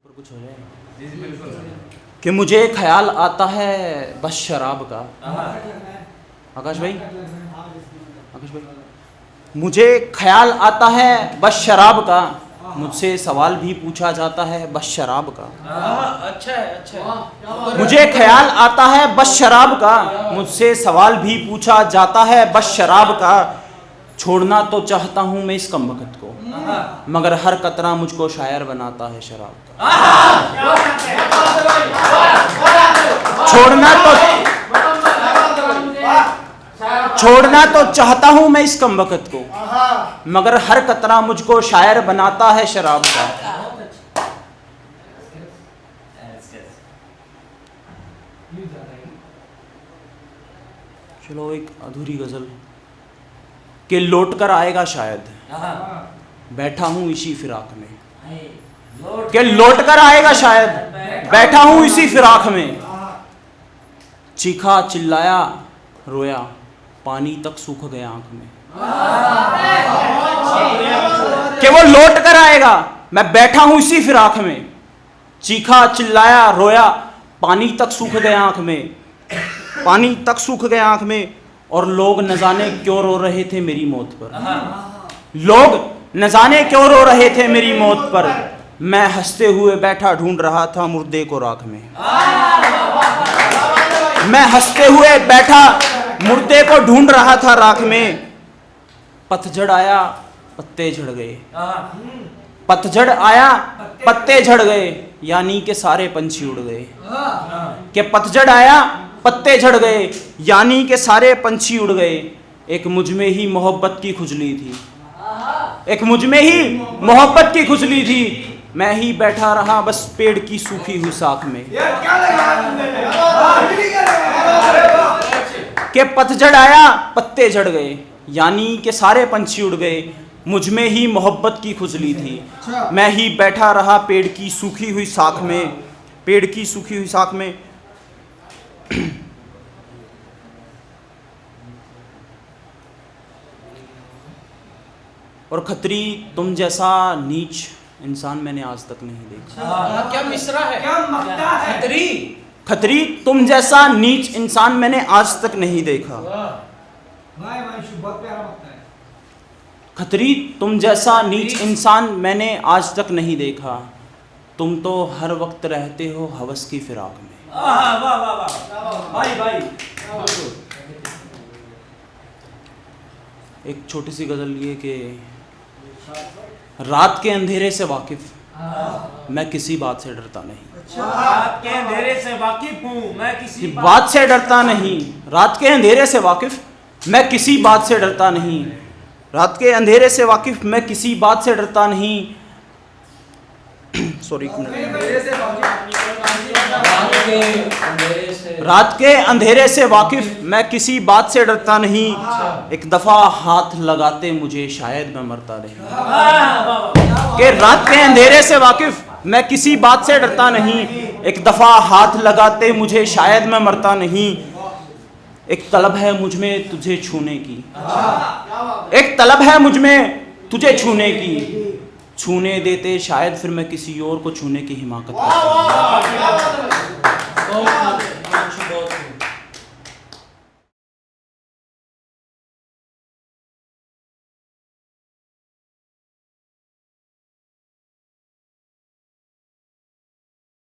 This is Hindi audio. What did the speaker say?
कुछ हो जाए कि मुझे ख्याल आता है बस शराब का। आकाश भाई, मुझे ख्याल आता है बस शराब का, मुझसे सवाल भी पूछा जाता है बस शराब का। अच्छा है। मुझे ख्याल आता है बस शराब का, मुझसे सवाल भी पूछा जाता है बस शराब का। छोड़ना तो चाहता हूँ मैं इस कमबख्त को, मगर हर कतरा मुझको शायर बनाता है शराब का। छोड़ना तो चाहता हूँ मैं इस कमबख्त को, मगर हर कतरा मुझको शायर बनाता है शराब का। चलो एक अधूरी गजल कि लौट कर आएगा शायद, बैठा हूं इसी फिराक में। कि लौट कर आएगा शायद, बैठा हूं इसी फिराक में। चीखा चिल्लाया रोया, पानी तक सूख गया आंख में। कि वो लौट कर आएगा, मैं बैठा हूं इसी फिराक में। चीखा चिल्लाया रोया, पानी तक सूख गया आंख में, पानी तक सूख गया आंख में। और लोग न जाने क्यों रो रहे थे मेरी मौत पर। लोग न जाने क्यों रो रहे थे मेरी मौत पर। मैं हंसते हुए बैठा ढूंढ रहा था मुर्दे को राख में। मैं हंसते हुए बैठा मुर्दे को ढूंढ रहा था राख में। पतझड़ आया पत्ते झड़ गए, पतझड़ आया पत्ते झड़ गए, यानी के सारे पंछी उड़ गए। कि पतझड़ आया पत्ते झड़ गए, यानी के सारे पंछी उड़ गए। एक मुझ में ही मोहब्बत की खुजली थी, एक मुझ में ही मोहब्बत की खुजली थी। मैं ही बैठा रहा बस पेड़ की सूखी हुई साख में। कि पतझड़ आया पत्ते झड़ गए, यानी के सारे पंछी उड़ गए। मुझ में ही मोहब्बत की खुजली थी, मैं ही बैठा रहा पेड़ की सूखी हुई साख में, पेड़ की सूखी हुई साख में। और खतरी तुम जैसा नीच इंसान मैंने आज तक नहीं देखा। क्या मिसरा है, क्या मक्ता है। खतरी, खतरी तुम जैसा नीच इंसान मैंने आज तक नहीं देखा। खतरी तुम जैसा नीच इंसान मैंने आज तक नहीं देखा। तुम तो हर वक्त रहते हो हवस की फिराक में। वाह वाह वाह भाई भाई। एक छोटी सी गजल ये कि रात के अंधेरे से वाकिफ मैं किसी बात से डरता नहीं। रात के अंधेरे से वाकिफ हूँ मैं किसी बात से डरता नहीं। रात के अंधेरे से वाकिफ मैं किसी बात से डरता नहीं। रात के अंधेरे से वाकिफ मैं किसी बात से डरता नहीं। सॉरी, रात के अंधेरे से वाकिफ मैं किसी बात से डरता नहीं। एक दफा हाथ लगाते मुझे शायद मैं मरता नहीं। कि रात के अंधेरे से वाकिफ मैं किसी बात से डरता नहीं। एक दफा हाथ लगाते मुझे शायद मैं मरता नहीं। एक तलब है मुझ में तुझे छूने की, एक तलब है मुझ में तुझे छूने की। छूने देते शायद फिर मैं किसी और को छूने की हिमाकत करता।